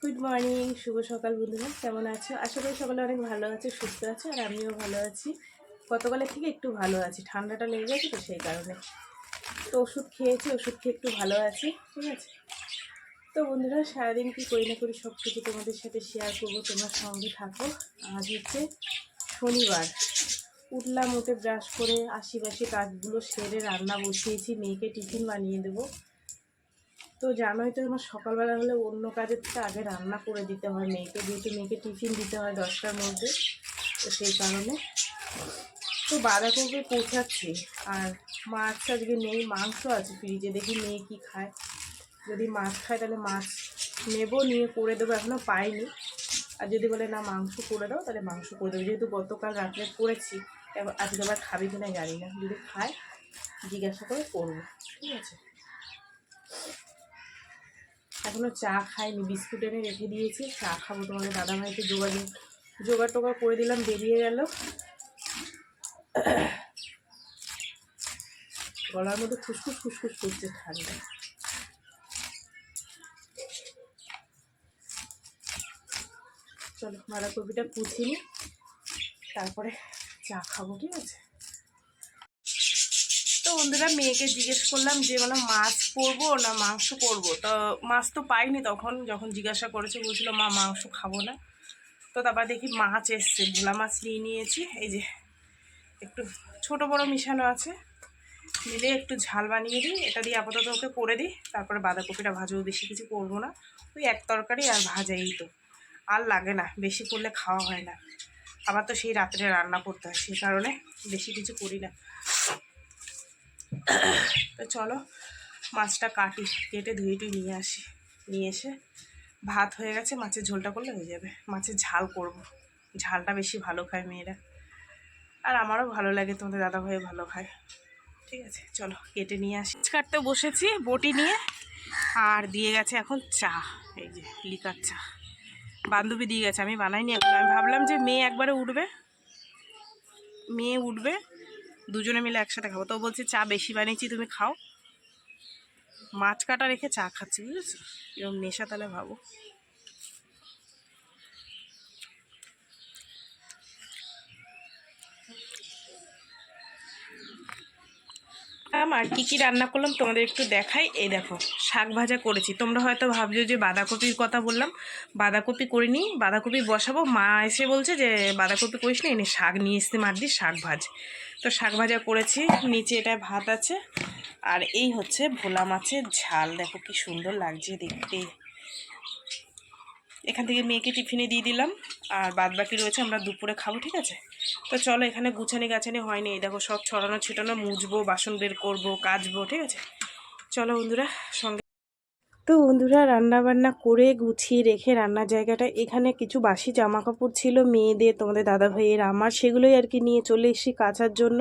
Good morning, শুভ সকাল বন্ধুরা। কেমন আছো? আশা করি সকলে অনেক ভালো আছে, সুস্থ আছে, আর আমিও ভালো আছি। গতকালের থেকে একটু ভালো আছি, ঠান্ডাটা লেগে গেছে তো সেই কারণে। তো ওষুধ খেয়েছি, ওষুধ খেয়ে একটু ভালো আছি, ঠিক আছে। তো বন্ধুরা, সারাদিন কী করি না করি সব কিছু তোমাদের সাথে শেয়ার করবো, তোমরা সঙ্গে থাকো। আজ হচ্ছে শনিবার। উঠলাম, উঠে ব্রাশ করে আশিপাশি কাজগুলো সেরে রান্না বসিয়েছি, মেয়েকে টিফিন বানিয়ে দেবো। তো জানোই তো, আমার সকালবেলা হলে অন্য কাজের থেকে আগে রান্না করে দিতে হয় মেয়েকে, যেহেতু মেয়েকে টিফিন দিতে হয় 10টার মধ্যে, তো সেই কারণে। তো বাঁধাকপি পৌঁছাচ্ছি, আর মাছ আজকে নেই, মাংস আছে ফ্রিজে, দেখি মেয়ে কী খায়। যদি মাছ খায় তাহলে মাছ নেব, নিয়ে করে দেবো, এখনও পাইনি। আর যদি বলে না মাংস করে দাও, তাহলে মাংস করে দেবো, যেহেতু গতকাল রাত্রে করেছি। আজকে আবার খাবে কিনা জানি না, যদি খায় জিজ্ঞাসা করে করবো, ঠিক আছে। এখনও চা খাইনি, বিস্কুট এনে রেখে দিয়েছি, চা খাবো। তোমাদের দাদাভাইকে জোগাড় টোগাড় করে দিলাম, বেরিয়ে গেল। গলার মধ্যে ফুসফুস ফুসফুস করছে ঠান্ডা। চলো বাঁধাকপিটা কুচি নি, তারপরে চা খাবো, ঠিক আছে। তো বন্ধুরা, মেয়েকে জিজ্ঞেস করলাম যে মানে মাছ করবো না মাংস করবো। তো মাছ তো পাইনি তখন, যখন জিজ্ঞাসা করেছে বলছিল মা মাংস খাবো না। তো তারপর দেখি মাছ এসছে, ভোলা মাছ নিয়ে নিয়েছি, এই যে একটু ছোট বড় মিশানো আছে, মিলে একটু ঝাল বানিয়ে দিই, এটা দিয়ে আপাতত ওকে করে দিই। তারপরে বাঁধাকপিটা ভাজবো, বেশি কিছু করবো না, ওই এক তরকারি আর ভাজাই তো, আর লাগে না, বেশি করলে খাওয়া হয় না। আবার তো সেই রাত্রে রান্না করতে হয়, সেই কারণে বেশি কিছু করি না। তো চলো মাছটা কেটে ধুয়ে নিয়ে আসি, নিয়ে এসে ভাত হয়ে গেছে, মাছের ঝোলটা করলে হয়ে যাবে। মাছের ঝাল করব, ঝালটা বেশি ভালো খায় মেয়েরা, আর আমারও ভালো লাগে, তোমাদের দাদাভাইও ভালো খায়, ঠিক আছে। চলো কেটে নিয়ে আসি। কাটতে বসেছি বটি নিয়ে, আর দিয়ে গেছে এখন চা, এই যে লিকার চা, বান্ধবী দিয়ে গেছে, আমি বানাইনি এখন। আমি ভাবলাম যে মেয়ে একবারে উঠবে, দুজনে মিলে একসাথে খাবো। তো বলছে চা বেশি বানিয়েছি, তুমি খাও। মাছ কাটা রেখে চা খাচ্ছি, বুঝেছো, এরকম নেশা, তাহলে ভাবো। আর কি রান্না করলাম তোমাদের একটু দেখাই। এই দেখো, শাক ভাজা করেছি। তোমরা হয়তো ভাবছো যে বাঁধাকপির কথা বললাম, বাঁধাকপি করিনি, বাঁধাকপি বসাবো। মা এসে বলছে যে বাঁধাকপি করিস না, এনে শাক নিয়ে এসতে মার দি, শাক ভাজ। তো শাক ভাজা করেছি, নিচে এটা ভাত আছে, আর এই হচ্ছে ভোলা মাছের ঝাল। দেখো কি সুন্দর লাগছে দেখতে। এখান থেকে মেয়েকে টিফিনে দিয়ে দিলাম, আর বাদ বাকি রয়েছে, আমরা দুপুরে খাবো, ঠিক আছে। তো চলো, এখানে গুছানি গাছানি হয়নি, এই দেখো সব ছড়ানো ছিটানো, মুছবো, বাসন বের করবো, কাচবো, ঠিক আছে। চলো বন্ধুরা সঙ্গে। তো বন্ধুরা, রান্না বান্না করে গুছিয়ে রেখে রান্নার জায়গাটা, এখানে কিছু বাসি জামা কাপড় ছিল মেয়েদের, তোমাদের দাদা ভাইয়ের, আমার, সেগুলোই আর কি নিয়ে চলে এসেছি কাচার জন্য।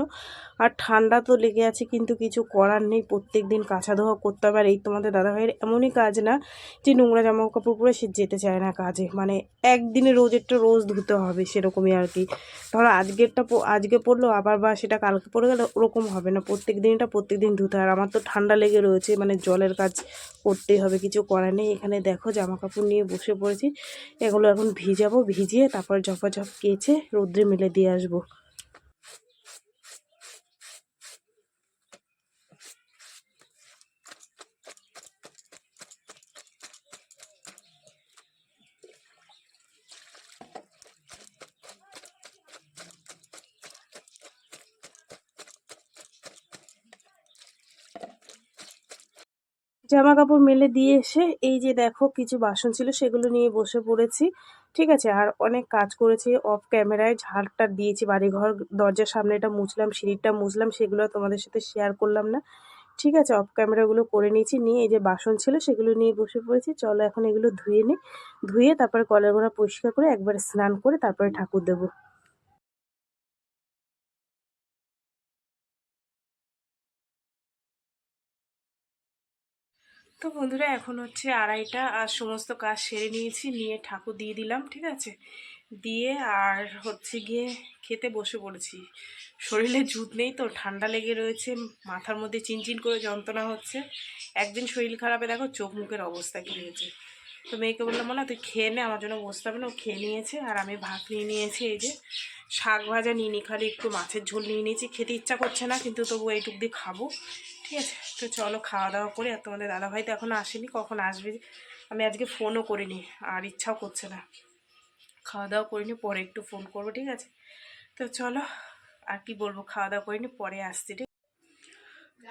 আর ঠান্ডা তো লেগে আছে, কিন্তু কিছু করার নেই, প্রত্যেক দিন কাচা ধোয়া করতে হবে। আর এই তোমাদের দাদা ভাইয়ের এমনই কাজ না যে নোংরা জামা কাপড় পরে সে যেতে চায় না কাজে, মানে একদিনে রোজেরটা রোজ ধুতে হবে, সেরকমই আর কি। ধরো আজকে পরলো আবার, বা সেটা কালকে পরে গেলে, ওরকম হবে না, প্রত্যেক দিন ধুতে হয়। আর আমার তো ঠান্ডা লেগে রয়েছে, মানে জলের কাজ করতেই হবে, কিছু করার নেই। এখানে দেখো জামা কাপড় নিয়ে বসে পড়েছি, এগুলো এখন ভিজিয়ে তারপর ঝপাঝপ কেচে রোদ্রে মেলে দিয়ে আসবো। জামা কাপড় মেলে দিয়ে এসে এই যে দেখো কিছু বাসন ছিল, সেগুলো নিয়ে বসে পড়েছি, ঠিক আছে। আর অনেক কাজ করেছি অফ ক্যামেরায়, ঝাড়টা দিয়েছি, বাড়িঘর দরজার সামনেটা মুছলাম, সিঁড়িটা মুছলাম, সেগুলো তোমাদের সাথে শেয়ার করলাম না, ঠিক আছে। অফ ক্যামেরাগুলো করে নিয়েছি, নিয়ে এই যে বাসন ছিল সেগুলো নিয়ে বসে পড়েছি। চলো এখন এগুলো ধুয়ে তারপরে কলের গোড়া পরিষ্কার করে একবারে স্নান করে তারপরে ঠাকুর দেবো। তো বন্ধুরা, এখন হচ্ছে 2:30, আর সমস্ত কাজ সেরে নিয়েছি, নিয়ে ঠাকুর দিয়ে দিলাম, ঠিক আছে। দিয়ে আর হচ্ছে গিয়ে খেতে বসে পড়েছি। শরীরে জুত নেই তো, ঠান্ডা লেগে রয়েছে, মাথার মধ্যে চিনচিন করে যন্ত্রণা হচ্ছে। একদিন শরীর খারাপে দেখো চোখ মুখের অবস্থা কী হয়েছে। তো মেয়েকে বললাম না তুই খেয়ে নে, আমার জন্য বসতে হবে না। ও খেয়ে নিয়েছে। আর আমি ভাত নিয়ে নিয়েছি, এই যে শাক ভাজা নিয়ে নি, খালি একটু মাছের ঝোল নিয়ে নিয়েছি। খেতে ইচ্ছা করছে না, কিন্তু তবু এইটুক দিয়ে খাবো। ঠিক আছে, তো চলো খাওয়া দাওয়া করি। আর তোমাদের দাদাভাই তো এখনও আসেনি, কখন আসবে আমি আজকে ফোনও করিনি, আর ইচ্ছাও করছে না। খাওয়া দাওয়া করিনি, পরে একটু ফোন করবো, ঠিক আছে? তো চলো, আর কি বলবো, খাওয়া দাওয়া করিনি, পরে আসছি। ঠিক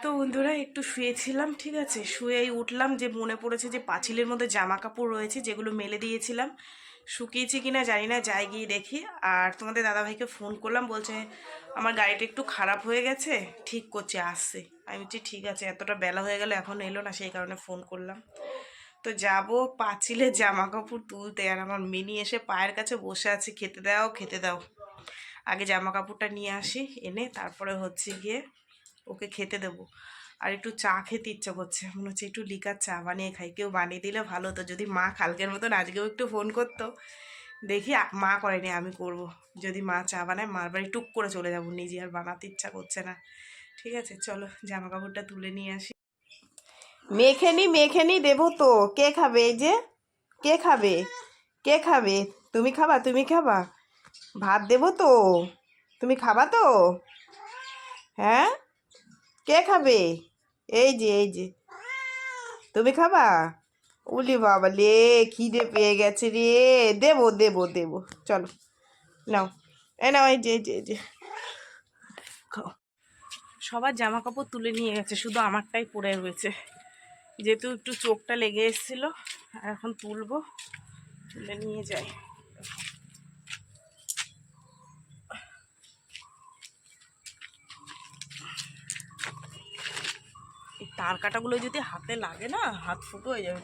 তো বন্ধুরা একটু শুয়েছিলাম, ঠিক আছে? শুয়েই উঠলাম, যে মনে পড়েছে যে পাঁচিলের মধ্যে জামা কাপড় রয়েছে যেগুলো মেলে দিয়েছিলাম, শুকিয়েছে কিনা জানি না, যাই গিয়ে দেখি। আর তোমাদের দাদাভাইকে ফোন করলাম, বলছে আমার গাড়িটা একটু খারাপ হয়ে গেছে, ঠিক করছে, আসছে। আমি বলছি ঠিক আছে, এতটা বেলা হয়ে গেল এখন এলো না, সেই কারণে ফোন করলাম। তো যাব পাঁচিলের জামা কাপড় তুলতে, আর আমার মিনি এসে পায়ের কাছে বসে আছে, খেতে দাও খেতে দাও। আগে জামা কাপড়টা নিয়ে আসি, এনে তারপরে হচ্ছে গিয়ে ওকে খেতে দেবো। আর একটু চা খেতে ইচ্ছা করছে, মনে হচ্ছে একটু লিকার চা বানিয়ে খাই। কেউ বানিয়ে দিলে ভালো হতো, যদি মা কালকের মতন আজকেও একটু ফোন করতো। দেখি মা করেনি, আমি করব। যদি মা চা বানায়, মার বাড়ি টুক করে চলে যাবো, নিজে আর বানাতে ইচ্ছা করছে না। ঠিক আছে, চলো জামা কাপড়টা তুলে নিয়ে আসি। মেখে নি দেবো তো। কে খাবে? এই যে কে খাবে? কে খাবে? তুমি খাবা? তুমি খাবা? ভাত দেবো তো, তুমি খাবা তো? হ্যাঁ, কে খাবে? এই যে এই যে তুমি খাবা? উলি বাবা লে, খিদে পেয়ে গেছে রে। দেবো দেবো দেবো, চলো নাও, এ নাও, এই যে এই যে এই যে খাও। সবার জামা কাপড় তুলে নিয়ে গেছে, শুধু আমারটাই পড়ে রয়েছে, যেহেতু একটু চোখটা লেগে এসেছিলো। আর এখন তুলবো, তুলে নিয়ে যাই। এই তার কাটাগুলো যদি হাতে লাগে না, হাত ফুটো হয়ে যাবে।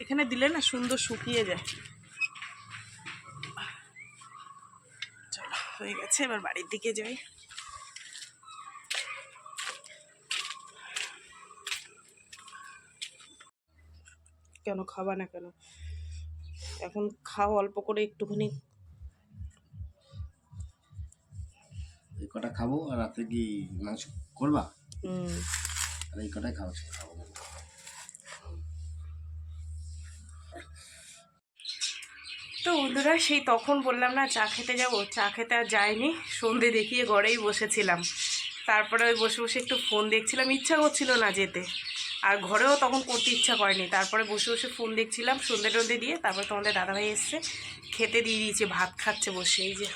এখানে দিলে না সুন্দর শুকিয়ে যায়। চলো, হয়ে গেছে, এবার বাড়ির দিকে যাই। কেন খাবা না কেন? এখন খাও অল্প করে একটুখানি। এই কটা খাবো, আর রাতে কি মাংস করবা? আর এই কটাই খাবো খাবো। তো বন্ধুরা, সেই তখন বললাম না চা খেতে যাবো, চা খেতে আর যাইনি। সন্ধে দেখিয়ে ঘরেই বসেছিলাম। তারপরে ওই বসে বসে একটু ফোন দেখছিলাম, ইচ্ছা করছিল না যেতে। আর ঘরেও তখন করতে ইচ্ছা করেনি। তারপরে বসে বসে ফোন দেখছিলাম, সন্ধে টন্ধে দিয়ে। তারপরে তোমাদের দাদাভাই এসছে, খেতে দিয়ে দিয়েছে, ভাত খাচ্ছে বসে, এই যে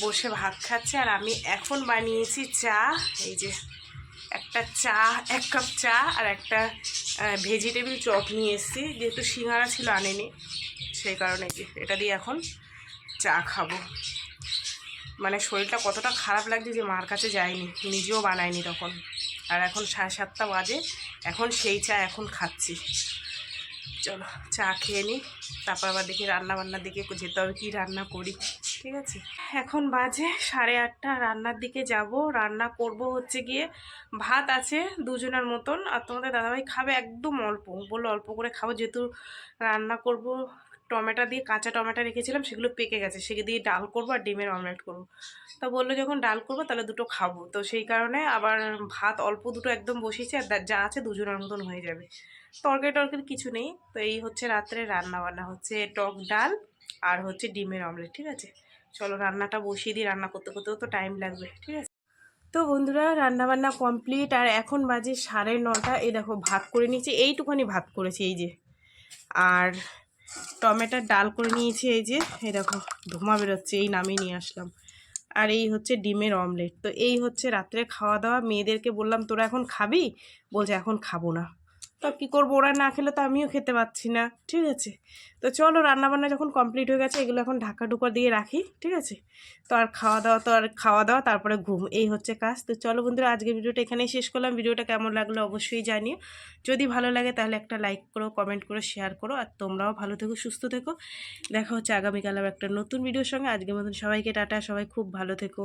বসে ভাত খাচ্ছে। আর আমি এখন বানিয়েছি চা, এই যে একটা চা, 1 কাপ চা আর একটা ভেজিটেবিল চপ নিয়ে এসেছি, যেহেতু সিঙ্গারা ছিল আনেনি, সেই কারণে যে এটা দিয়ে এখন চা খাবো। মানে শরীরটা কতটা খারাপ লাগছে যে মার কাছে যাইনি, নিজেও বানাইনি তখন। আর এখন 7:30 বাজে, এখন সেই চা এখন খাচ্ছি। চলো চা খেয়ে নিই, তারপর আবার দেখি রান্না বান্নার দিকে যেতে হবে, কী রান্না করি। ঠিক আছে, এখন বাজে 8:30, রান্নার দিকে যাব। রান্না করব হচ্ছে গিয়ে, ভাত আছে দুজনের মতন, আর তোমাদের দাদাভাই খাবে একদম অল্প, বললো অল্প করে খাবো, যেহেতু রান্না করব। টমেটো দিয়ে, কাঁচা টমেটো রেখেছিলাম, সেগুলো পেকে গেছে, সেগুলো দিয়ে ডাল করবো আর ডিমের অমলেট করবো। তো বললো যখন ডাল করবো তাহলে দুটো খাবো, তো সেই কারণে আবার ভাত অল্প দুটো একদম বসিয়েছি, আর যা আছে দুজনের মতন হয়ে যাবে। তরকারি টরকারি কিছু নেই। তো এই হচ্ছে রাত্রে রান্না বান্না, হচ্ছে টক ডাল আর হচ্ছে ডিমের অমলেট। ঠিক আছে, চলো রান্নাটা বসিয়ে দিই, রান্না করতে করতেও তো টাইম লাগবে। ঠিক আছে, তো বন্ধুরা রান্না বান্না কমপ্লিট, আর এখন বাজে 9:30। এই দেখো ভাত করে নিয়েছি, এইটুখানি ভাত করেছি, এই যে। আর টমেটোর ডাল করে নিয়েছি, এই যে, এই দেখো ধোঁয়া বেরোচ্ছে, এই নামিয়ে নিয়ে আসলাম। আর এই হচ্ছে ডিমের অমলেট। তো এই হচ্ছে রাত্রে খাওয়া দাওয়া। মেয়েদেরকে বললাম তোরা এখন খাবি, বলছে এখন খাবো না। তো কী করবো, ওরা না খেলে তো আমিও খেতে পাচ্ছি না। ঠিক আছে, তো চলো রান্নাবান্না যখন কমপ্লিট হয়ে গেছে, এগুলো এখন ঢাকা ঢুকা দিয়ে রাখি। ঠিক আছে, তো আর খাওয়া দাওয়া তারপরে ঘুম, এই হচ্ছে কাজ। তো চলো বন্ধুরা, আজকের ভিডিওটা এখানেই শেষ করলাম। ভিডিওটা কেমন লাগলো অবশ্যই জানিও। যদি ভালো লাগে তাহলে একটা লাইক করো, কমেন্ট করো, শেয়ার করো। আর তোমরাও ভালো থেকো, সুস্থ থেকো। দেখা হচ্ছে আগামীকাল একটা নতুন ভিডিওর সঙ্গে। আজকের মতন সবাইকে টাটা, সবাই খুব ভালো থেকো।